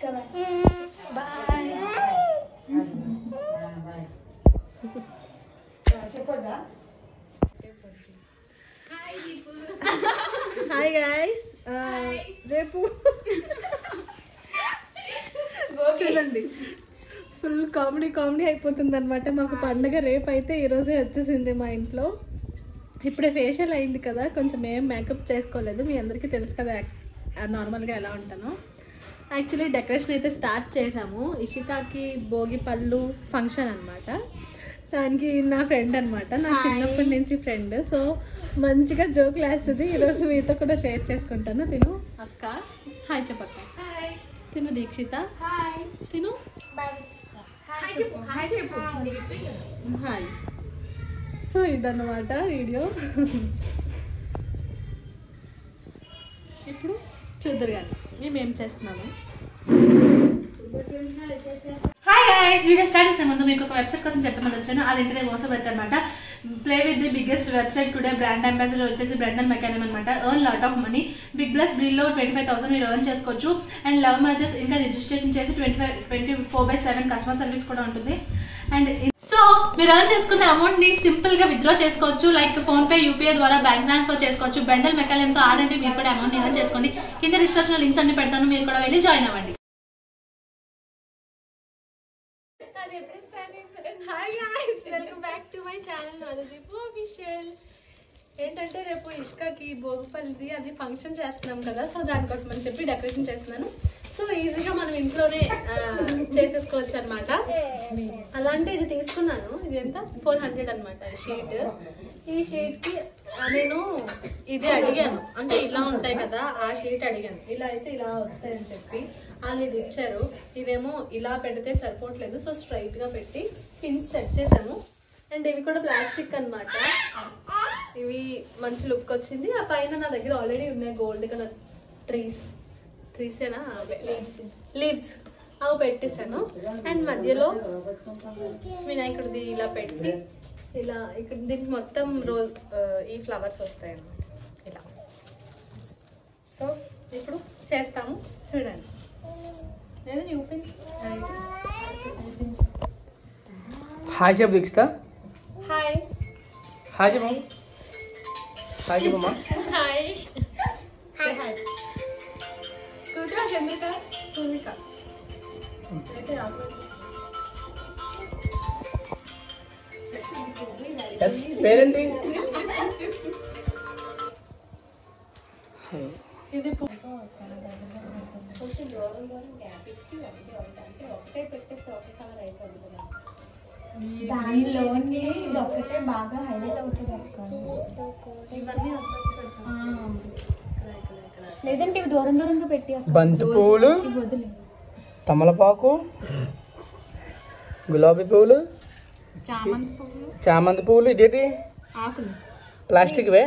Bye. చెప్పొద్దా? Hi guys, రేపు చూడండి full comedy అయిపోతుంది అనమాట. మాకు పండుగ రేపు అయితే ఈరోజే వచ్చేసింది మా ఇంట్లో. ఇప్పుడే ఫేషియల్ అయింది కదా, కొంచెం ఏం మేకప్ చేసుకోలేదు. మీ అందరికీ తెలుసు కదా నార్మల్గా ఎలా ఉంటానో. యాక్చువల్లీ డెకరేషన్ అయితే స్టార్ట్ చేసాము. ఇషికాకి భోగి పళ్ళు ఫంక్షన్ అనమాట. దానికి నా ఫ్రెండ్ అనమాట, నా చిన్నప్పటి నుంచి ఫ్రెండ్. సో మంచిగా జోకులు వేస్తుంది. ఈరోజు మీతో కూడా షేర్ చేసుకుంటాను. తిను అక్క, హాయ్ చెప్పక్క. తిను దీక్షిత, తిను హాయ్. సో ఇదన్నమాట వీడియో. ఇప్పుడు చూద్దరు కానీ మేమేం చేస్తున్నాము. హాయ్ గైస్, వీడియో స్టార్ట్ చేసే ముందు మీకు ఒక వెబ్సైట్ కోసం చెప్పమని వచ్చాను. అది ఇంటర్నే మోసపెట్ట అనమాట. Play with the biggest website today. Brand ambassador వచ్చేసి బ్రెండన్ మెకానిమ్ అనమాట. Earn lot of money. Big plus బిల్లో 25,000 మీరు ఎర్న్ చేసుకోవచ్చు. అండ్ లవ్ మ్యాచెస్ ఇంకా రిజిస్ట్రేషన్ చేసి 24/7 కస్టమర్ సర్వీస్ కూడా ఉంటుంది. అండ్ సో మీరు ఎర్న్ చేసుకున్న అమౌంట్ ని సింపుల్ గా విత్డ్రా చేసుకోవచ్చు. లైక్ ఫోన్ పే, యూపీఐ ద్వారా బ్యాంక్ ట్రాన్స్ఫర్ చేసుకోవచ్చు. బ్రెండన్ మెకానిమ్ తో ఆడండి, మీరు కూడా అమౌంట్ ని ఎర్న్ చేసుకోండి. కింద డిస్క్రిప్షన్ లింక్స్ అన్ని పెడతాను, మీరు కూడా వెళ్ళి జాయిన్ అవ్వండి. Hi guys, welcome back to my channel Anudeep official. ఏంటంటే రేపు ఇష్కాకి భోగిపల్లిది అది ఫంక్షన్ చేస్తున్నాం కదా, సో దానికోసం అని చెప్పి డెకరేషన్ చేస్తున్నాను. సో ఈజీగా మనం ఇంట్లోనే చేసేసుకోవచ్చు అనమాట. అలాంటి ఇది తీసుకున్నాను. ఇది ఎంత 400 అనమాట షీట్. ఈ షీట్ కి నేను ఇది అడిగాను, అంటే ఇలా ఉంటాయి కదా ఆ షీట్ అడిగాను. ఇలా అయితే ఇలా వస్తాయని చెప్పి వాళ్ళు ఇది ఇచ్చారు. ఇదేమో ఇలా పెడితే సరిపోవట్లేదు, సో స్ట్రైట్ గా పెట్టి పిన్స్ సెట్ చేశాను. అండ్ ఇవి కూడా ప్లాస్టిక్ అనమాట. ఇవి మంచి లుక్ వచ్చింది. ఆ పైన నా దగ్గర ఆల్రెడీ ఉన్నాయి గోల్డ్ కలర్ ట్రీసేనా లీవ్స్ అవి పెట్టేశాను. అండ్ మధ్యలో వినాయకుడిది ఇలా పెట్టి ఇలా ఇక్కడ దీనికి మొత్తం రోజ్ ఈ ఫ్లవర్స్ వస్తాయి అన్నమాట ఇలా. సో ఇప్పుడు చేస్తాము చూడండి. హాయ్ చెప్పు దీక్షిత. హాయ్ హాయ్ చెప్పు. హాయ్ చెప్పమ్మా. Hi hi. కూర్చో చంద్రిక, పూర్విక. పేరేంటి? ఇది కొంచెం దూరం గ్యాప్ ఇచ్చి ఒకటే పెట్టేస్తే ఒకే కలర్ అయిపోతుంది కదా. దానిలోని ఇది ఒకటే బాగా హైలైట్ అవుతుంది అక్క. ఇవన్నీ లేదంటే ఇవి దూరం దూరంగా పెట్టి బంతి పువ్వులు, తమలపాకు, గులాబీ పువ్వులు, చామంతి పువ్వులు. ఇదేంటి? ఆకులు. ప్లాస్టిక్వే,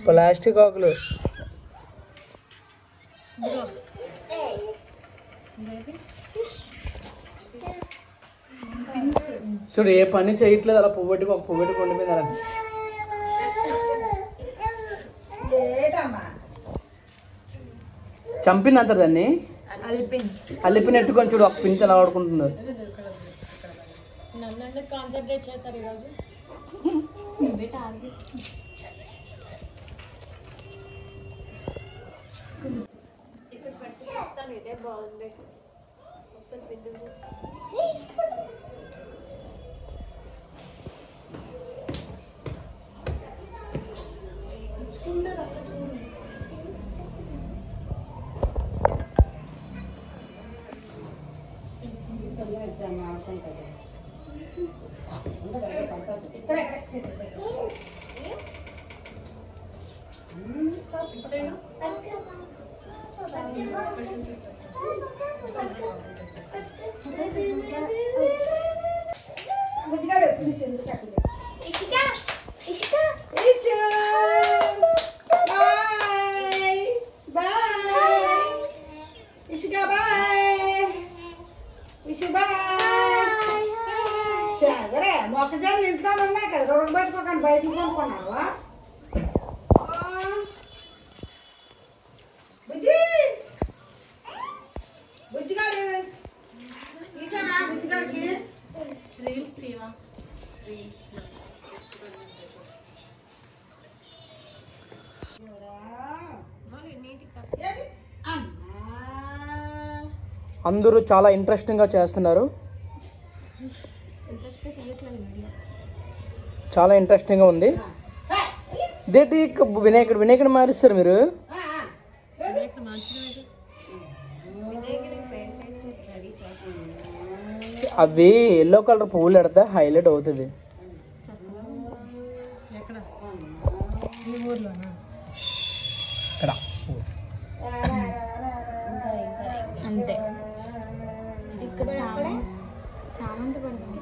ప్లాస్టిక్ ఆకులు. చూడు ఏ పని చేయట్లేదు, అలా పువ్వెట్టి కొండ మీద అలా చంపింది అంటారు దాన్ని. అల్లిపినట్టుకొని చూడు ఒక పింఛ అలా ఆడుకుంటుందో. నన్ను కాన్సన్ట్రేట్ చేస్తారు ఈరోజు. ఇక్కడ పెట్టి చెప్తాను, ఇదే బాగుంది. ఒకసారి పిండి మొక్కజొన్న ఇంట్లో ఉన్నాయి కదా, రోడ్డు పెట్టుకోకండి, బయటకు కొనుక్కున్నావా? బుజ్జి బుజ్జిగా అందరూ చాలా ఇంట్రెస్టింగ్గా చేస్తున్నారు. చాలా ఇంట్రెస్టింగ్గా ఉంది. ఇదేంటి వినాయకుడు మారుస్తారు మీరు? అవి ఎల్లో కలర్ పువ్వులు పెడితే హైలైట్ అవుతుంది. ఇక్కడ అంతే. ఇక్కడ చామంతి పడుతుంది.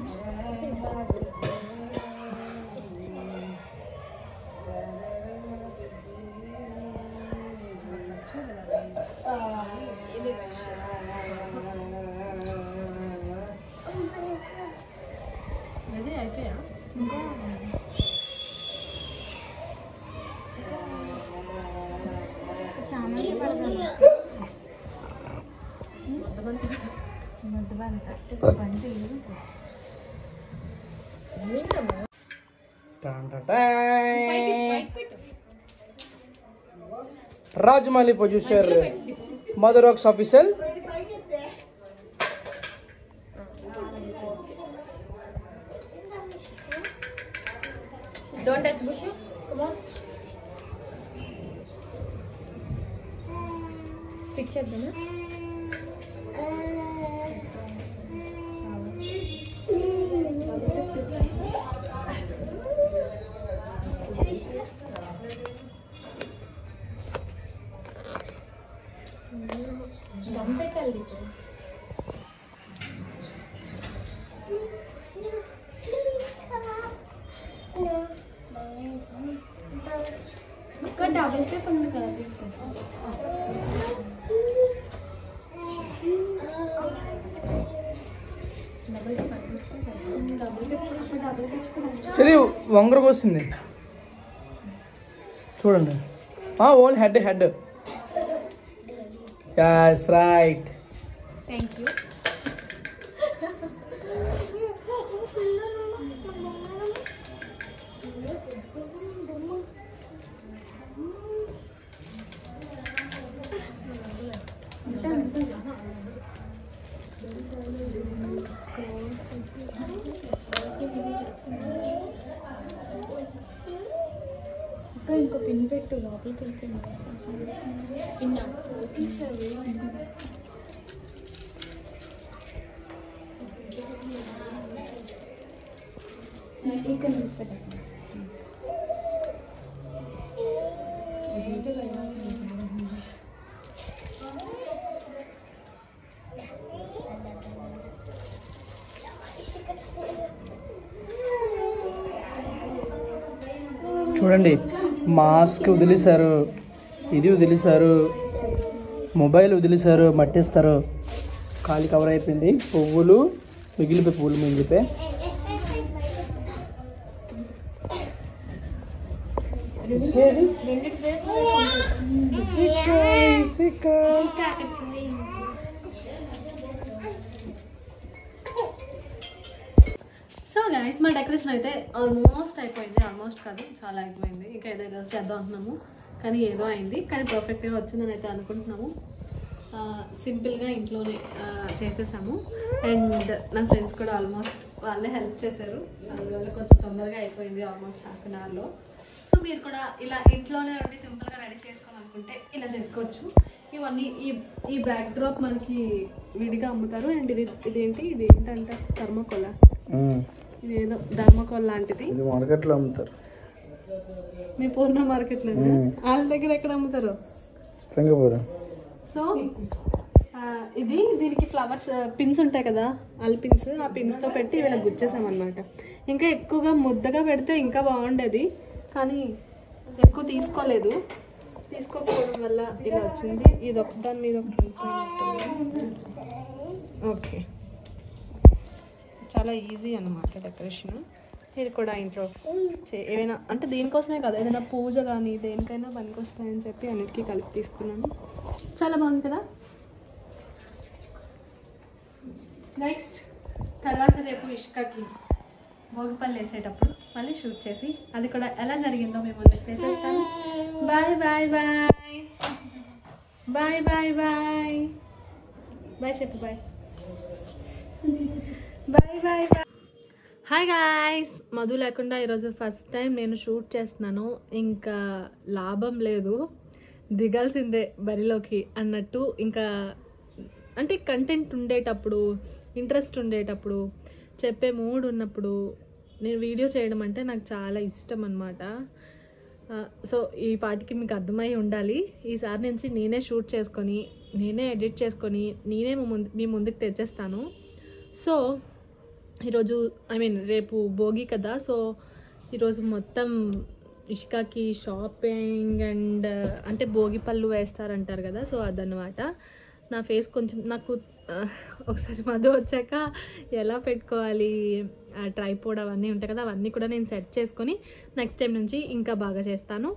అయిపోయా చామంతి పడుతుంది. ముద్దు బంతి రాజమౌళి ప్రొడ్యూసర్ మధురాక్స్ official. Don't touch bush. Come on. Stick చేద్దామా? దమ్ పెట్టాలి. ఇక్కడ డబుల్ పేపర్ ఉంది కదా తీసి. సరే వంగర పోస్తుంది చూడండి. Own head head. yes right. Thank you. ఇంకో పిన్ పెట్టు లోపలికి వెళ్ళిపోయింది. ఇక్కడ చూడండి మాస్క్ వదిలేశారు, ఇది వదిలేశారు, మొబైల్ వదిలేశారు, మట్టిస్తారు. ఖాళీ కవర్ అయిపోయింది. పువ్వులు మిగిలిపోయి పువ్వులు మిగిలిపోయి సో గైస్ మా డెకరేషన్ అయితే ఆల్మోస్ట్ అయిపోయింది. ఆల్మోస్ట్ కాదు, చాలా అయిపోయింది. ఇంకా ఏదో చేద్దాం అంటున్నాము, కానీ ఏదో అయింది. కానీ పర్ఫెక్ట్గా వచ్చిందని అయితే అనుకుంటున్నాము. సింపుల్గా ఇంట్లోనే చేసేసాము. అండ్ నా ఫ్రెండ్స్ కూడా ఆల్మోస్ట్ వాళ్ళే హెల్ప్ చేశారు. అందువల్ల కొంచెం తొందరగా అయిపోయింది, ఆల్మోస్ట్ ½ an hourలో. సో మీరు కూడా ఇలా ఇంట్లోనే ఉండి సింపుల్గా రెడీ చేసుకోవాలనుకుంటే ఇలా చేసుకోవచ్చు. ఇవన్నీ ఈ బ్యాక్ డ్రాప్ మనకి విడిగా అమ్ముతారు. అండ్ ఇదేంటి ఇది ఏంటంటే థర్మోకోలా, ఇదేదో ధర్మకోల్ లాంటిది మార్కెట్లో అమ్ముతారు. మీ పూర్ణ మార్కెట్లో వాళ్ళ దగ్గర ఎక్కడ అమ్ముతారు? సింగపూర్. సో ఇది దీనికి ఫ్లవర్స్ పిన్స్ ఉంటాయి కదా, అల్ పిన్స్, ఆ పిన్స్తో పెట్టి ఇలా గుచ్చేసామన్నమాట. ఇంకా ఎక్కువగా ముద్దగా పెడితే ఇంకా బాగుండేది, కానీ ఎక్కువ తీసుకోకపోవడం వల్ల ఇలా వచ్చింది. ఇది ఒక దాని మీద ఒకటి. ఓకే, చాలా ఈజీ అన్నమాట డెకరేషన్. ఇది కూడా ఇంట్లో ఏమైనా అంటే దీనికోసమే కదా, ఏదైనా పూజ కానీ దేనికైనా పనికొస్తాయని చెప్పి అన్నిటికీ కలిపి తీసుకున్నాను. చాలా బాగుంది కదా. నెక్స్ట్ తర్వాత రేపు ఇష్కకి భోగిపల్లి వేసేటప్పుడు మళ్ళీ షూట్ చేసి అది కూడా ఎలా జరిగిందో మేము ముందుకు తెచ్చేస్తాను. Bye bye bye. Bye bye bye bye చెప్పు bye bye bye bye. Hi guys, Madhu లేకుండా ఈరోజు ఫస్ట్ టైం నేను షూట్ చేస్తున్నాను. ఇంకా లాభం లేదు, దిగాల్సిందే బరిలోకి అన్నట్టు. ఇంకా అంటే కంటెంట్ ఉండేటప్పుడు, ఇంట్రెస్ట్ ఉండేటప్పుడు, చెప్పే మూడ్ ఉన్నప్పుడు నేను వీడియో చేయడం అంటే నాకు చాలా ఇష్టం అన్నమాట. సో ఈ పాటికి మీకు అర్థమై ఉండాలి. ఈసారి నుంచి నేనే షూట్ చేసుకొని, నేనే ఎడిట్ చేసుకొని, నేనే మీ ముందుకు తెచ్చేస్తాను. సో ఈరోజు రేపు భోగి కదా. సో ఈరోజు మొత్తం ఇష్కాకి షాపింగ్ అండ్ అంటే భోగి పళ్ళు వేస్తారంటారు కదా, సో అదనమాట. నా ఫేస్ కొంచెం నాకు ఒకసారి మధు వచ్చాక ఎలా పెట్టుకోవాలి, ట్రైపోడ్ అవన్నీ ఉంటాయి కదా, అవన్నీ కూడా నేను సెట్ చేసుకొని నెక్స్ట్ టైం నుంచి ఇంకా బాగా చేస్తాను.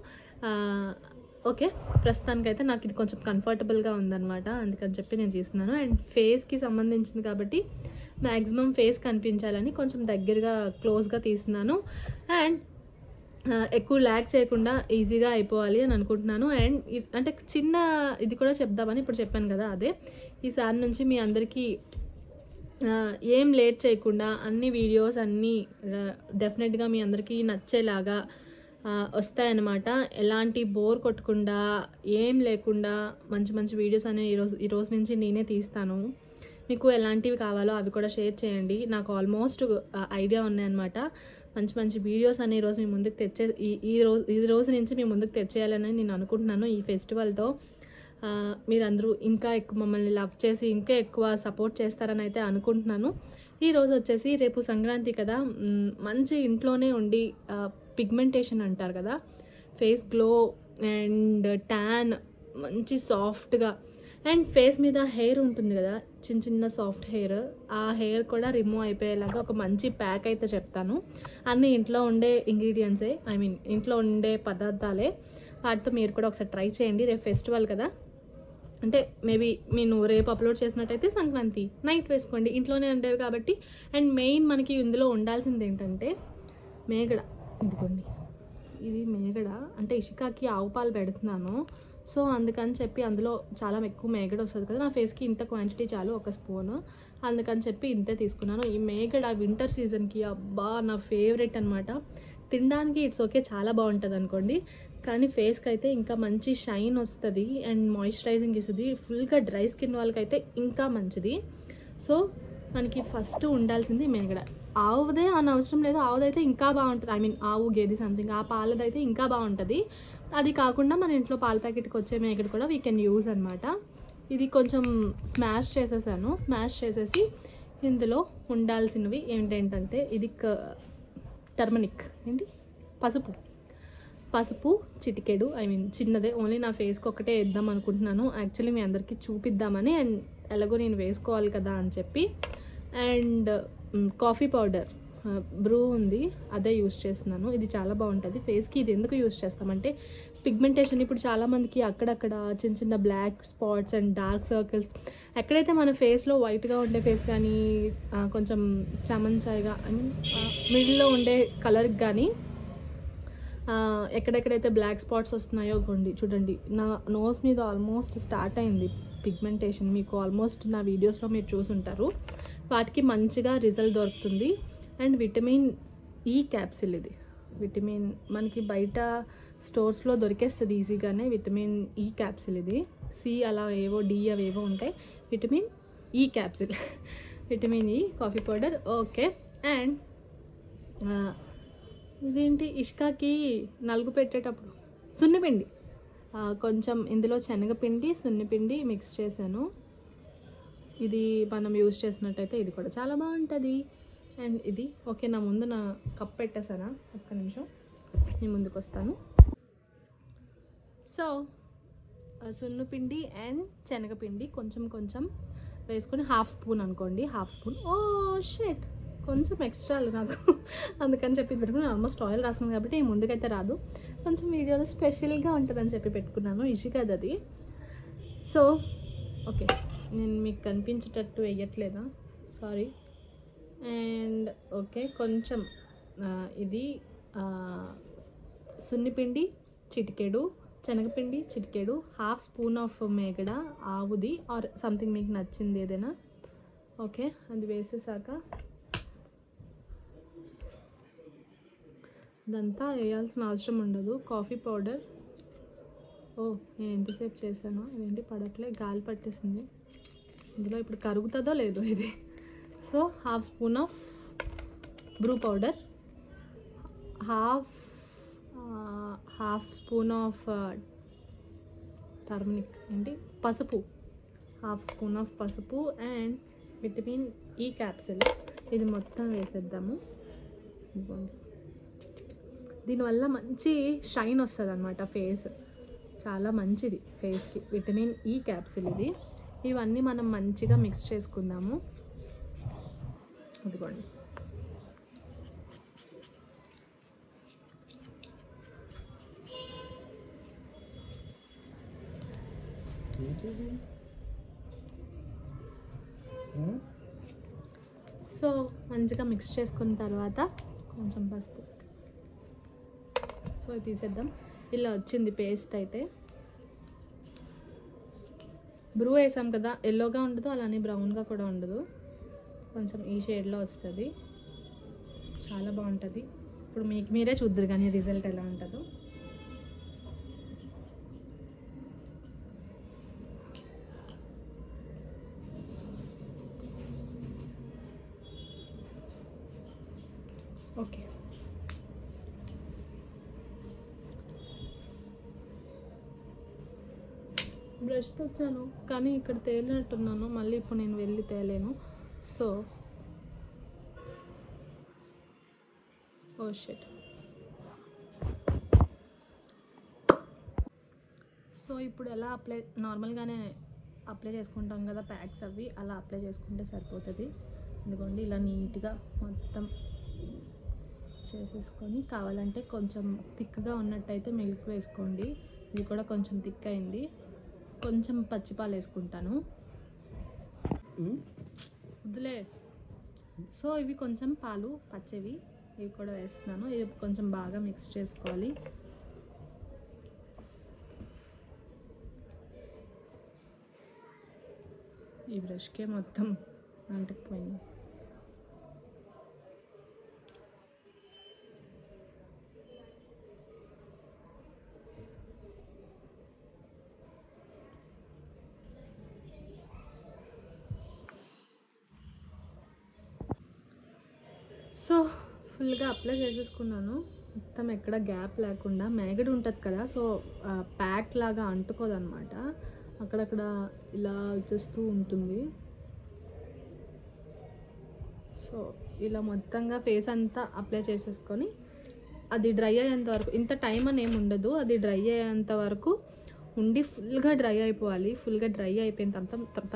ఓకే, ప్రస్తుతానికైతే నాకు ఇది కొంచెం కంఫర్టబుల్గా ఉందన్నమాట, అందుకని చెప్పి నేను చేస్తున్నాను. అండ్ ఫేస్కి సంబంధించింది కాబట్టి మ్యాక్సిమం ఫేస్ కనిపించాలని కొంచెం దగ్గరగా క్లోజ్గా తీస్తున్నాను. అండ్ ఎక్కువ ల్యాక్ చేయకుండా ఈజీగా అయిపోవాలి అని అనుకుంటున్నాను. అండ్ అంటే చిన్న ఇది కూడా చెప్దామని ఇప్పుడు చెప్పాను కదా, అదే ఈసారి నుంచి మీ అందరికీ ఏం లేట్ చేయకుండా అన్ని వీడియోస్ అన్నీ డెఫినెట్గా మీ అందరికీ నచ్చేలాగా వస్తాయన్నమాట. ఎలాంటి బోర్ కొట్టకుండా, ఏం లేకుండా మంచి మంచి వీడియోస్ అనేవి ఈరోజు నుంచి నేనే తీస్తాను. మీకు ఎలాంటివి కావాలో అవి కూడా షేర్ చేయండి. నాకు ఆల్మోస్ట్ ఐడియా ఉన్నాయన్నమాట. మంచి మంచి వీడియోస్ అనే ఈరోజు మీ ముందుకు ఈ రోజు నుంచి మీ ముందుకు తెచ్చేయాలని నేను అనుకుంటున్నాను. ఈ ఫెస్టివల్తో మీరందరూ ఇంకా ఎక్కువ మమ్మల్ని లవ్ చేసి ఇంకా ఎక్కువ సపోర్ట్ చేస్తారని అయితే అనుకుంటున్నాను. ఈరోజు వచ్చేసి రేపు సంక్రాంతి కదా, మంచి ఇంట్లోనే ఉండి పిగ్మెంటేషన్ అంటారు కదా, ఫేస్ గ్లో అండ్ ట్యాన్ మంచి సాఫ్ట్గా, అండ్ ఫేస్ మీద హెయిర్ ఉంటుంది కదా, చిన్న చిన్న సాఫ్ట్ హెయిర్, ఆ హెయిర్ కూడా రిమూవ్ అయిపోయేలాగా ఒక మంచి ప్యాక్ అయితే చెప్తాను. అన్నీ ఇంట్లో ఉండే ఇంగ్రీడియంట్సే, ఇంట్లో ఉండే పదార్థాలే, వాటితో మీరు కూడా ఒకసారి ట్రై చేయండి. రేపు ఫెస్టివల్ కదా, అంటే మేబీ నేను రేపు అప్లోడ్ చేసినట్టయితే సంక్రాంతి నైట్ వేసుకోండి, ఇంట్లోనే ఉండేవి కాబట్టి. అండ్ మెయిన్ మనకి ఇందులో ఉండాల్సింది ఏంటంటే మేగడ. ఇదిగోండి, ఇది మేగడ. అంటే ఇషికాకి ఆవు పాలు పెడుతున్నాను, సో అందుకని చెప్పి అందులో చాలా ఎక్కువ మేగడ వస్తుంది కదా, నా ఫేస్కి ఇంత క్వాంటిటీ చాలు, 1 స్పూన్, అందుకని చెప్పి ఇంతే తీసుకున్నాను. ఈ మేగడ వింటర్ సీజన్కి అబ్బా నా ఫేవరెట్ అనమాట. తినడానికి ఇట్స్ ఓకే, చాలా బాగుంటుంది అనుకోండి, కానీ ఫేస్కి అయితే ఇంకా మంచి షైన్ వస్తుంది అండ్ మాయిశ్చరైజింగ్ ఇస్తుంది. ఫుల్గా డ్రై స్కిన్ వాళ్ళకైతే ఇంకా మంచిది. సో మనకి ఫస్ట్ ఉండాల్సింది మేగడ. ఆవుదే అని అవసరం లేదు, ఆవుదైతే ఇంకా బాగుంటుంది, ఆవు గేది సంథింగ్, ఆ పాలదైతే ఇంకా బాగుంటుంది. అది కాకుండా మన ఇంట్లో పాల ప్యాకెట్కి వచ్చే మేగడ కూడా వీ కెన్ యూజ్ అనమాట. ఇది కొంచెం స్మాష్ చేసేసాను. స్మాష్ చేసేసి ఇందులో ఉండాల్సినవి ఏంటంటే ఇది టర్మరిక్, పసుపు చిటికెడు, చిన్నదే, ఓన్లీ నా ఫేస్కి ఒకటే వేద్దాం అనుకుంటున్నాను. యాక్చువల్లీ మీ అందరికీ చూపిద్దామని, అండ్ ఎలాగో నేను వేసుకోవాలి కదా అని చెప్పి. అండ్ కాఫీ పౌడర్ బ్రూ ఉంది, అదే యూస్ చేస్తున్నాను. ఇది చాలా బాగుంటుంది ఫేస్కి. ఇది ఎందుకు యూస్ చేస్తామంటే పిగ్మెంటేషన్, ఇప్పుడు చాలామందికి అక్కడక్కడ చిన్న చిన్న black spots and dark circles, ఎక్కడైతే మన ఫేస్లో వైట్గా ఉండే ఫేస్ కానీ కొంచెం చమంచాయిగా మిడిల్లో ఉండే కలర్కి కానీ ఎక్కడెక్కడైతే బ్లాక్ స్పాట్స్ వస్తున్నాయో చూడండి, నా నోస్ మీద ఆల్మోస్ట్ స్టార్ట్ అయింది పిగ్మెంటేషన్. మీకు ఆల్మోస్ట్ నా వీడియోస్లో మీరు చూసుంటారు. వాటికి మంచిగా రిజల్ట్ దొరుకుతుంది. అండ్ విటమిన్ ఈ క్యాప్సిల్, ఇది విటమిన్ మనకి బయట స్టోర్స్లో దొరికేస్తుంది ఈజీగానే. విటమిన్ ఈ క్యాప్సిల్, ఇది సి అలా ఏవో డి అవేవో ఉంటాయి. Vitamin E capsule, vitamin E coffee powder. Okay, and ఇదేంటి ఇష్కాకి నలుగు పెట్టేటప్పుడు సున్నిపిండి, కొంచెం ఇందులో శనగపిండి సున్నిపిండి మిక్స్ చేశాను. ఇది మనం యూజ్ చేసినట్టయితే ఇది కూడా చాలా బాగుంటుంది. అండ్ ఇది ఓకే, నా ముందు నా కప్ పెట్టేసానా, ఒక్క నిమిషం నేను ముందుకు వస్తాను. సో సున్నిపిండి అండ్ శనగపిండి కొంచెం కొంచెం వేసుకొని, 1/2 స్పూన్ అనుకోండి, 1/2 స్పూన్. ఓ షెట్, కొంచెం ఎక్స్ట్రాలు నాకు, అందుకని చెప్పి పెట్టుకున్నాను. ఆల్మోస్ట్ ఆయిల్ రాసుకున్నాను కాబట్టి ముందుకైతే రాదు, కొంచెం వీడియోలో స్పెషల్గా ఉంటుందని చెప్పి పెట్టుకున్నాను. ఇషికాది అది. సో ఓకే, నేను మీకు కనిపించేటట్టు వేయట్లేదా, సారీ. అండ్ ఓకే, కొంచెం ఇది సున్నిపిండి చిటికెడు, శనగపిండి చిటికెడు, హాఫ్ స్పూన్ ఆఫ్ మేగడ ఆవుది ఆర్ సంథింగ్ మీకు నచ్చింది ఏదైనా. ఓకే, అది వేసేసాక ఇదంతా వేయాల్సిన అవసరం ఉండదు. కాఫీ పౌడర్, ఓ నేను ఎంతసేపు చేశానో ఇదేంటి పడట్లే, గాలి పట్టేసింది. ఇందులో ఇప్పుడు కరుగుతుందో లేదో ఇది. So half spoon of Bru powder, half spoon of turmeric ఏంటి పసుపు, హాఫ్ స్పూన్ ఆఫ్ పసుపు అండ్ విటమిన్ ఈ క్యాప్సిల్. ఇది మొత్తం వేసేద్దాము. దీనివల్ల మంచి షైన్ వస్తుంది అన్నమాట, ఫేస్ చాలా మంచిది ఫేస్కి. విటమిన్ ఈ క్యాప్సిల్ ఇది. ఇవన్నీ మనం మంచిగా మిక్స్ చేసుకుందాము. ఇదిగోండి, సో మంచిగా మిక్స్ చేసుకున్న తర్వాత కొంచెం పసుపు, సో ఇది తీసేద్దాం. ఇలా వచ్చింది పేస్ట్. అయితే బ్రూ వేసాం కదా, ఎల్లోగా ఉండదు అలానే బ్రౌన్గా కూడా ఉండదు, కొంచెం ఈ షేడ్లో వస్తుంది. చాలా బాగుంటుంది. ఇప్పుడు మీరే చూద్దరు కానీ రిజల్ట్ ఎలా ఉంటుందో. ఓకే, బ్రష్ తెచ్చాను కానీ ఇక్కడ తేలినట్టున్నాను, మళ్ళీ ఇప్పుడు నేను వెళ్ళి తేలేను. So oh shit. సో ఇప్పుడు ఎలా నార్మల్గానే అప్లై చేసుకుంటాం కదా ప్యాక్స్, అవి అలా అప్లై చేసుకుంటే సరిపోతుంది. ఎందుకంటే ఇలా నీట్గా మొత్తం చేసేసుకొని, కావాలంటే కొంచెం థిక్గా ఉన్నట్టయితే మిల్క్ వేసుకోండి. ఇది కూడా కొంచెం థిక్ అయింది. కొంచెం పచ్చిపాలు వేసుకుంటాను, వద్దులే. సో ఇవి కొంచెం పాలు పచ్చివి, ఇవి కూడా వేస్తున్నాను. ఇది కొంచెం బాగా మిక్స్ చేసుకోవాలి. ఈ బ్రష్కే మొత్తం అంటుకుపోయింది. సో ఫుల్గా అప్లై చేసేసుకున్నాను మొత్తం, ఎక్కడ గ్యాప్ లేకుండా. మేగడ ఉంటుంది కదా, సో ప్యాక్ లాగా అంటుకోదన్నమాట, అక్కడక్కడ ఇలా వచ్చేస్తూ ఉంటుంది. సో ఇలా మొత్తంగా ఫేస్ అంతా అప్లై చేసేసుకొని అది డ్రై అయ్యేంత వరకు, ఇంత టైం అని ఏమి ఉండదు, అది డ్రై అయ్యేంత వరకు ఉండి ఫుల్గా డ్రై అయిపోవాలి. ఫుల్గా డ్రై అయిపోయిన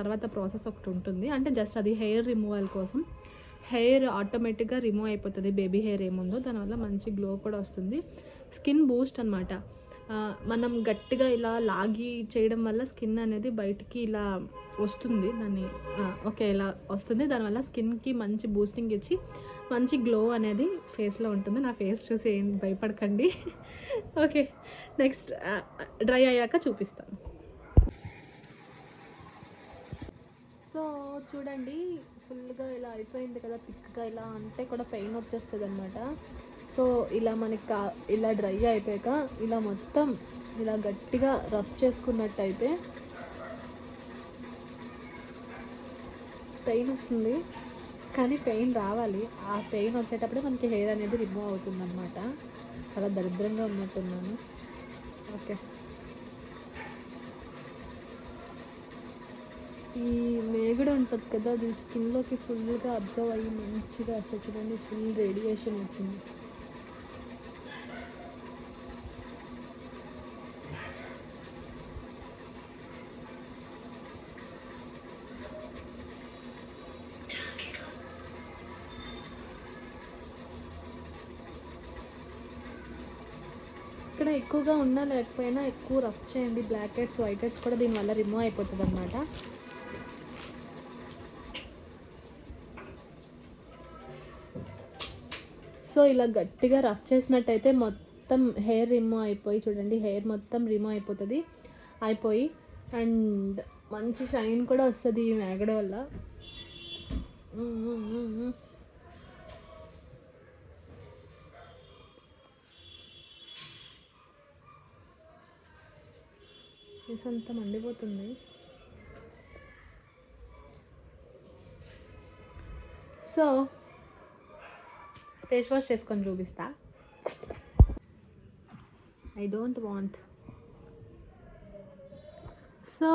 తర్వాత ప్రాసెస్ ఒకటి ఉంటుంది, అంటే జస్ట్ అది హెయిర్ రిమూవల్ కోసం. హెయిర్ ఆటోమేటిక్గా రిమూవ్ అయిపోతుంది, బేబీ హెయిర్ ఏముందో, దానివల్ల మంచి గ్లో కూడా వస్తుంది. స్కిన్ బూస్ట్ అనమాట. మనం గట్టిగా ఇలా లాగి చేయడం వల్ల స్కిన్ అనేది బయటికి ఇలా వస్తుంది, దాన్ని ఓకే ఇలా వస్తుంది. దానివల్ల స్కిన్కి మంచి బూస్టింగ్ ఇచ్చి మంచి గ్లో అనేది ఫేస్లో ఉంటుంది. నా ఫేస్ చూసి ఏం భయపడకండి. ఓకే, నెక్స్ట్ డ్రై అయ్యాక చూపిస్తాను. సో చూడండి, ఫుల్గా ఇలా అయిపోయింది కదా, థిక్గా ఇలా అంటే కూడా పెయిన్ వచ్చేస్తుంది అనమాట. సో ఇలా మనకి ఇలా డ్రై అయిపోయాక ఇలా మొత్తం ఇలా గట్టిగా రబ్ చేసుకున్నట్టయితే పెయిన్ వస్తుంది, కానీ పెయిన్ రావాలి. ఆ పెయిన్ వచ్చేటప్పుడే మనకి హెయిర్ అనేది రిమూవ్ అవుతుంది అనమాట. చాలా దరిద్రంగా ఉన్నట్టున్నాను. ఓకే, ఈ మేగడ ఉంటుంది కదా, అది స్కిన్లోకి ఫుల్గా అబ్జర్వ్ అయ్యి మంచిగా అసలు చూడండి ఫుల్ రేడియేషన్ వచ్చింది. ఇక్కడ ఎక్కువగా ఉన్నా లేకపోయినా ఎక్కువ రఫ్ చేయండి. బ్లాక్ హెడ్స్ వైట్ హెడ్స్ కూడా దీనివల్ల రిమూవ్ అయిపోతుంది అనమాట. సో ఇలా గట్టిగా రఫ్ చేసినట్టయితే మొత్తం హెయిర్ రిమూవ్ అయిపోయి చూడండి, హెయిర్ మొత్తం రిమూవ్ అయిపోతుంది, అయిపోయి అండ్ మంచి షైన్ కూడా వస్తుంది ఈ మేగడ వల్ల. ఫేస్ అంతా మండిపోతుంది. సో ఫేస్ వాష్ చేసుకొని చూపిస్తా. I don't want. సో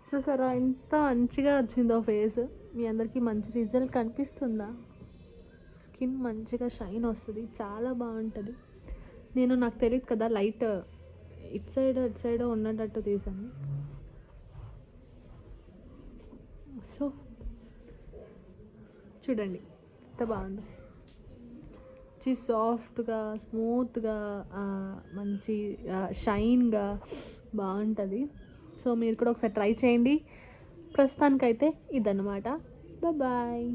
చూసారా ఎంత మంచిగా వచ్చిందో ఫేస్. మీ అందరికీ మంచి రిజల్ట్ కనిపిస్తుందా? స్కిన్ మంచిగా షైన్ వస్తుంది, చాలా బాగుంటుంది. నాకు తెలియదు కదా, లైట్ ఇటు సైడ్ ఉండేటట్టు తీసాను. సో చూడండి ఎంత బాగుందో, మంచి సాఫ్ట్గా స్మూత్గా మంచి షైన్గా బాగుంటుంది. సో మీరు కూడా ఒకసారి ట్రై చేయండి. ప్రస్తుతానికైతే ఇదన్నమాట. బాయ్.